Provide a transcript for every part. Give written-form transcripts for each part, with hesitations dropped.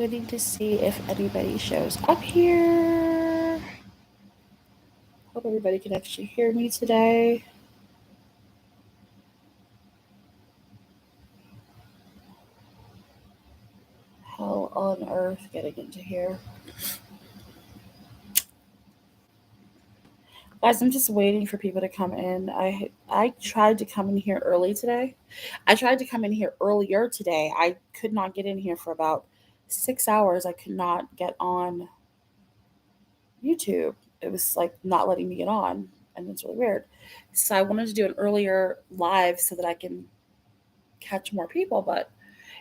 waiting to see if anybody shows up here. Hope everybody can actually hear me today. How on earth getting into here? Guys, I'm just waiting for people to come in. I tried to come in here early today. I tried to come in here earlier today. I could not get in here for about 6 hours. I could not get on YouTube. It was like not letting me get on, and it's really weird. So I wanted to do an earlier live so that I can catch more people, but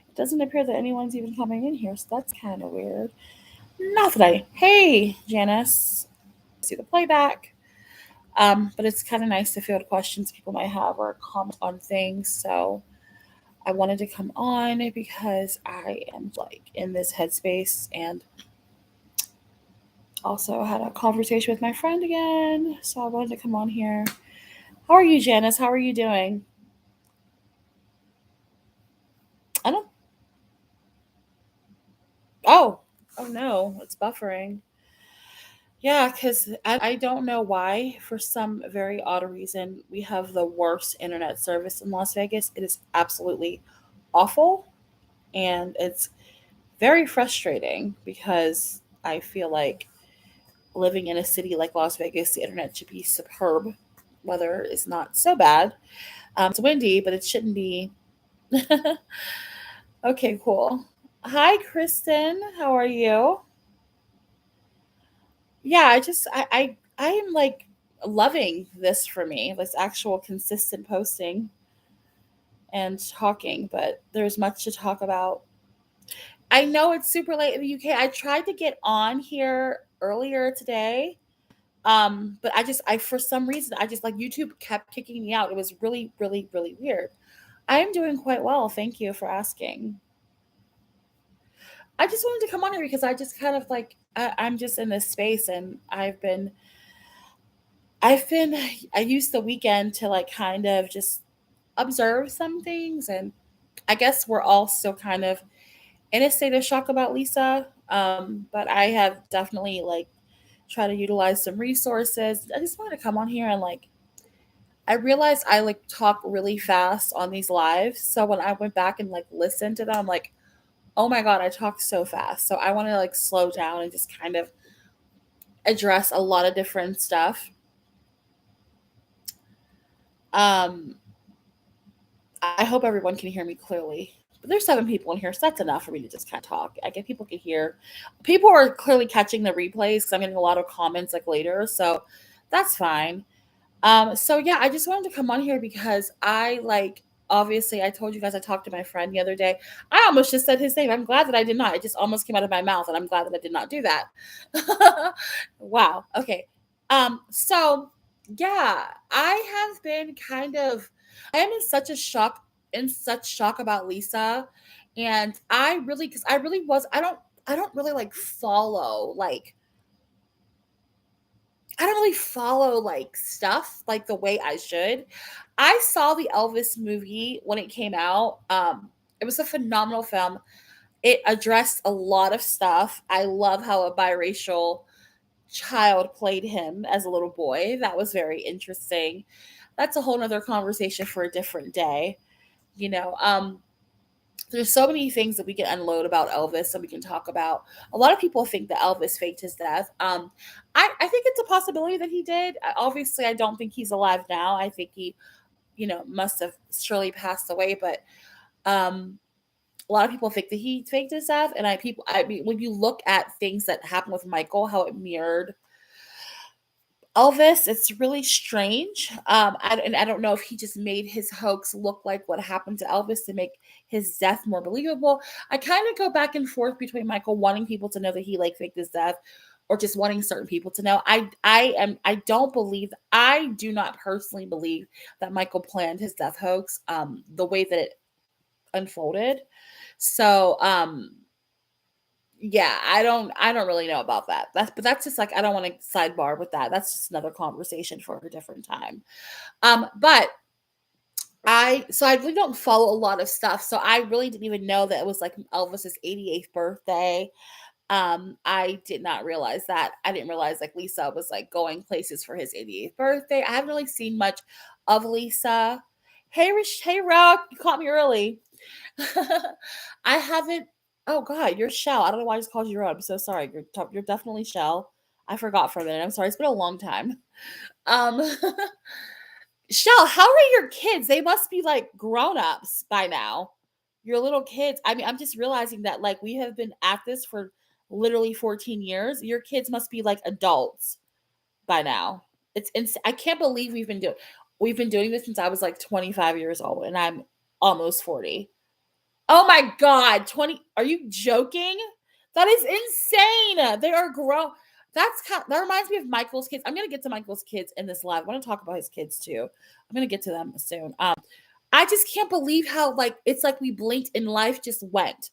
it doesn't appear that anyone's even coming in here, so that's kind of weird. Not that I. Hey, Janice. See the playback. But it's kind of nice to field questions people might have or comment on things. So I wanted to come on because I am like in this headspace and also had a conversation with my friend again. So I wanted to come on here. How are you, Janice? How are you doing? I don't. Oh, oh no, it's buffering. Yeah, because I don't know why. For some very odd reason, we have the worst internet service in Las Vegas. It is absolutely awful. And it's very frustrating because I feel like living in a city like Las Vegas, the internet should be superb. Weather is not so bad. It's windy, but it shouldn't be. Okay, cool. Hi, Kristen. How are you? Yeah, I am like loving this for me, this actual consistent posting and talking, but there's much to talk about. I know it's super late in the UK. I tried to get on here earlier today. But I for some reason I just like YouTube kept kicking me out. It was really, really, really weird. I am doing quite well. Thank you for asking. I just wanted to come on here because I just kind of like I'm just in this space and I've been I used the weekend to like kind of just observe some things, and I guess we're all still kind of in a state of shock about Lisa. But I have definitely like try to utilize some resources. I just wanted to come on here and like I realized I like talk really fast on these lives. So when I went back and like listened to them, I'm like, oh my God, I talk so fast. So I want to like slow down and just kind of address a lot of different stuff. Um, I hope everyone can hear me clearly. But there's 7 people in here, so that's enough for me to just kind of talk. I get people can hear. People are clearly catching the replays because I'm getting a lot of comments like later, so that's fine. So yeah, I just wanted to come on here because I like obviously I told you guys I talked to my friend the other day. I almost just said his name. I'm glad that I did not. It just almost came out of my mouth, and I'm glad that I did not do that. Wow. Okay. So yeah, I have been kind of I am in such shock about Lisa. And I really because I really was I don't really like follow like I don't really follow like stuff like the way I should. I saw the Elvis movie when it came out. It was a phenomenal film. It addressed a lot of stuff. I love how a biracial child played him as a little boy. That was very interesting. That's a whole nother conversation for a different day. You know, there's so many things that we can unload about Elvis and we can talk about. A lot of people think that Elvis faked his death. I think it's a possibility that he did. Obviously, I don't think he's alive now. I think he, must have surely passed away. But um, a lot of people think that he faked his death. And I mean, when you look at things that happened with Michael, how it mirrored Elvis, it's really strange. And I don't know if he just made his hoax look like what happened to Elvis to make his death more believable. I kind of go back and forth between Michael wanting people to know that he like faked his death or just wanting certain people to know. I do not personally believe that Michael planned his death hoax the way that it unfolded. So yeah, I don't really know about that. That's just like I don't want to sidebar with that. That's just another conversation for a different time. But I really don't follow a lot of stuff, so I really didn't even know that it was like Elvis's 88th birthday. I did not realize that. I didn't realize like Lisa was like going places for his 88th birthday. I haven't really seen much of Lisa. Hey, hey, Rock, you caught me early. I haven't. Oh God, you're Shell. I don't know why I just called you Rob. I'm so sorry. You're definitely Shell. I forgot for a minute. I'm sorry. It's been a long time. Um, Shell, how are your kids? They must be like grown ups by now. Your little kids. I mean, I'm just realizing that like we have been at this for literally 14 years. Your kids must be like adults by now. I can't believe we've been doing this since I was like 25 years old and I'm almost 40. Oh my God, 20. Are you joking? That is insane. They are grown. That reminds me of Michael's kids. I'm gonna get to Michael's kids in this live. I want to talk about his kids too. I'm gonna get to them soon. I just can't believe how like it's like we blinked and life just went.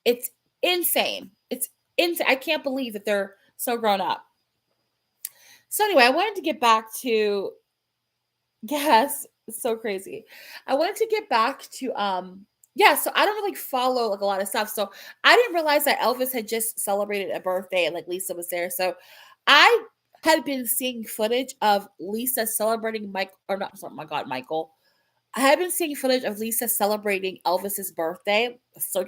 It's insane. It's insane. I can't believe that they're so grown up. So anyway, I wanted to get back to yes, it's so crazy. I wanted to get back to yeah, so I don't really follow like a lot of stuff. So I didn't realize that Elvis had just celebrated a birthday and like Lisa was there. So I had been seeing footage of Lisa celebrating Mike or not, oh my God, Michael. I had been seeing footage of Lisa celebrating Elvis's birthday. So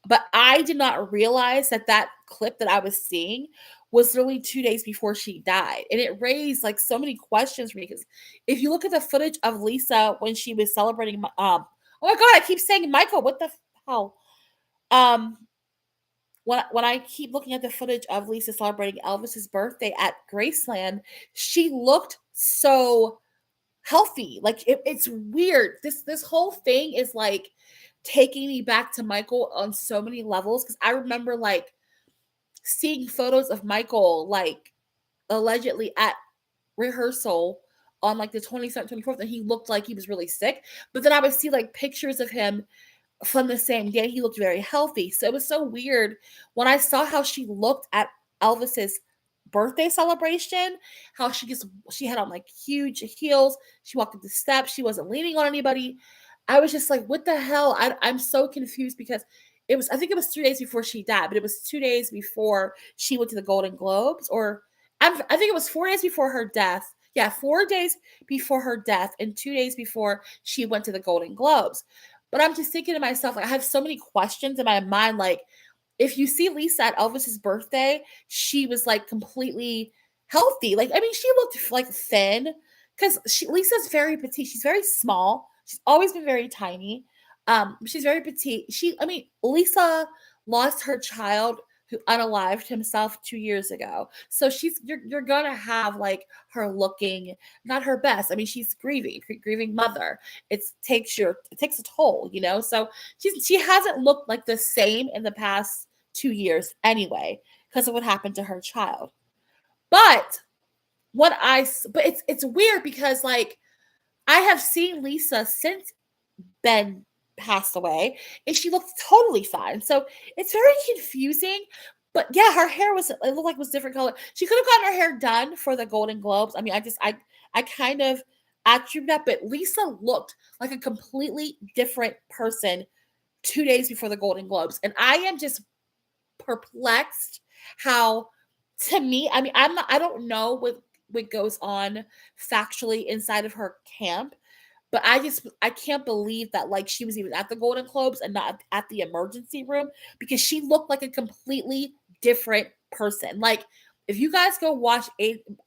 but I did not realize that that clip that I was seeing was literally 2 days before she died, and it raised, like, so many questions for me because if you look at the footage of Lisa when she was celebrating oh my god, I keep saying Michael, what the hell? Um, when I keep looking at the footage of Lisa celebrating Elvis's birthday at Graceland, she looked so healthy. Like it's weird. This whole thing is like taking me back to Michael on so many levels because I remember like seeing photos of Michael like allegedly at rehearsal on like the 27th, 24th, and he looked like he was really sick. But then I would see like pictures of him from the same day. He looked very healthy. So it was so weird when I saw how she looked at Elvis's birthday celebration, how she had on like huge heels. She walked up the steps. She wasn't leaning on anybody. I was just like, what the hell? I'm so confused because I think it was 3 days before she died, but it was 2 days before she went to the Golden Globes, or I think it was 4 days before her death. Yeah, 4 days before her death and 2 days before she went to the Golden Globes. But I'm just thinking to myself, like, I have so many questions in my mind. Like, if you see Lisa at Elvis's birthday, she was like completely healthy. Like, I mean, she looked like thin because Lisa's very petite. She's very small. She's always been very tiny. She's very petite. I mean, Lisa lost her child who unalived himself 2 years ago. So you're gonna have like her looking not her best. I mean, she's grieving mother. It takes a toll, you know. So she hasn't looked like the same in the past 2 years anyway because of what happened to her child. But it's weird because like I have seen Lisa since Ben passed away, and she looked totally fine. So it's very confusing. But yeah, her hair it looked like it was different color. She could have gotten her hair done for the Golden Globes. I mean, I kind of attribute that, but Lisa looked like a completely different person 2 days before the Golden Globes. And I am just perplexed how to me, I mean, I don't know what goes on factually inside of her camp, but I can't believe that like she was even at the Golden Globes and not at the emergency room because she looked like a completely different person. Like if you guys go watch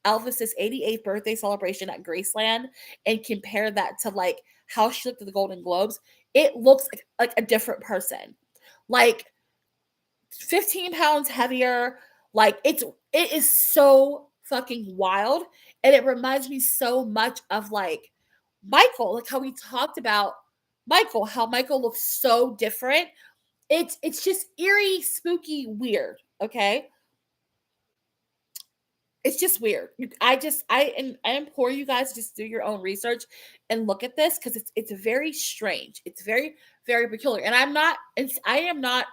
Elvis's 88th birthday celebration at Graceland and compare that to like how she looked at the Golden Globes, it looks like a different person. Like 15 pounds heavier. Like it is so fucking wild. And it reminds me so much of like Michael, like how we talked about Michael, how Michael looks so different. It's just eerie, spooky, weird. Okay. It's just weird. I implore you guys to just do your own research and look at this because it's very strange. It's very, very peculiar. And I am not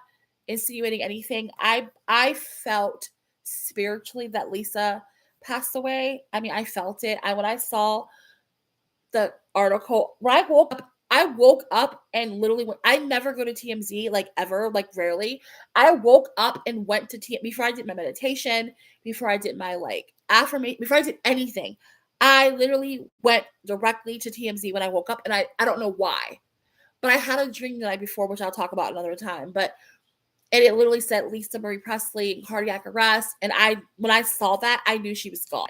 insinuating anything. I felt spiritually that Lisa passed away. I mean, I felt it. When I saw the article, when I woke up, I woke up and literally went I never go to TMZ, like, ever, like, rarely. I woke up and went to T before I did my meditation, before I did my, like, affirmation, before I did anything. I literally went directly to TMZ when I woke up, and I don't know why, but I had a dream the night before, which I'll talk about another time, but and it literally said Lisa Marie Presley, cardiac arrest, and when I saw that, I knew she was gone.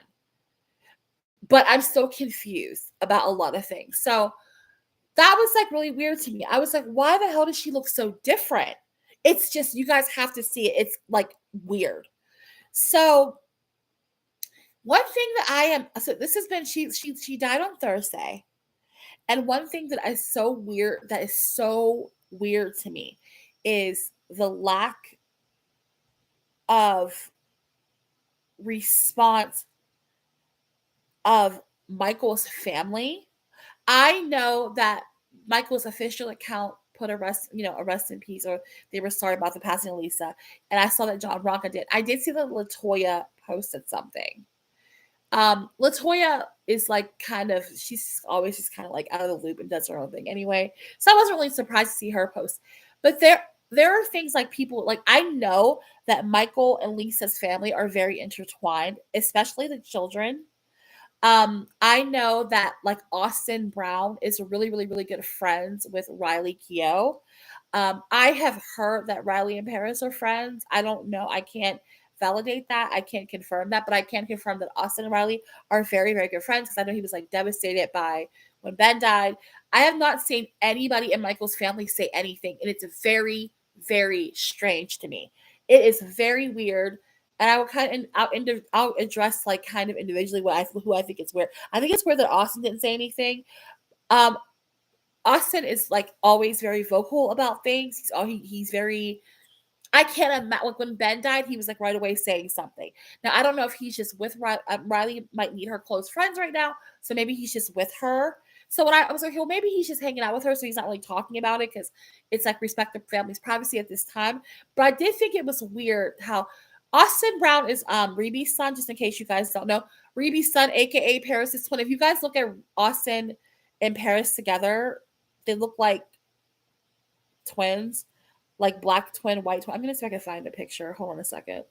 But I'm so confused about a lot of things. So that was, like, really weird to me. I was like, "Why the hell does she look so different?" It's just you guys have to see it. It's, like, weird. So, one thing that I am so this has been she died on Thursday, and one thing that is so weird to me is the lack of response of Michael's family. I know that Michael's official account put a rest in peace, or they were sorry about the passing of Lisa. And I saw that John Ronca did. I did see that Latoya posted something. Latoya is like she's always just kind of like out of the loop and does her own thing anyway. So I wasn't really surprised to see her post. But there are things like people like I know that Michael and Lisa's family are very intertwined, especially the children. I know that like Austin Brown is really, really, really good friends with Riley Keough. I have heard that Riley and Paris are friends. I don't know. I can't validate that. I can't confirm that, but I can confirm that Austin and Riley are very, very good friends because I know he was like devastated by when Ben died. I have not seen anybody in Michael's family say anything, and it's very, very strange to me. It is very weird. And I will I'll address like kind of individually who I think is weird. I think it's weird that Austin didn't say anything. Um, Austin is like always very vocal about things. He's very I can't imagine like when Ben died, he was like right away saying something. Now I don't know if he's just with Riley. Riley might need her close friends right now, so maybe he's just with her. So when I was like, well, maybe he's just hanging out with her, so he's not really talking about it because it's like respect the family's privacy at this time. But I did think it was weird how Austin Brown is Reeby's son. Just in case you guys don't know, Reeby's son, aka Paris's twin. If you guys look at Austin and Paris together, they look like twins, like black twin, white twin. I'm gonna see if I can find a picture. Hold on a second.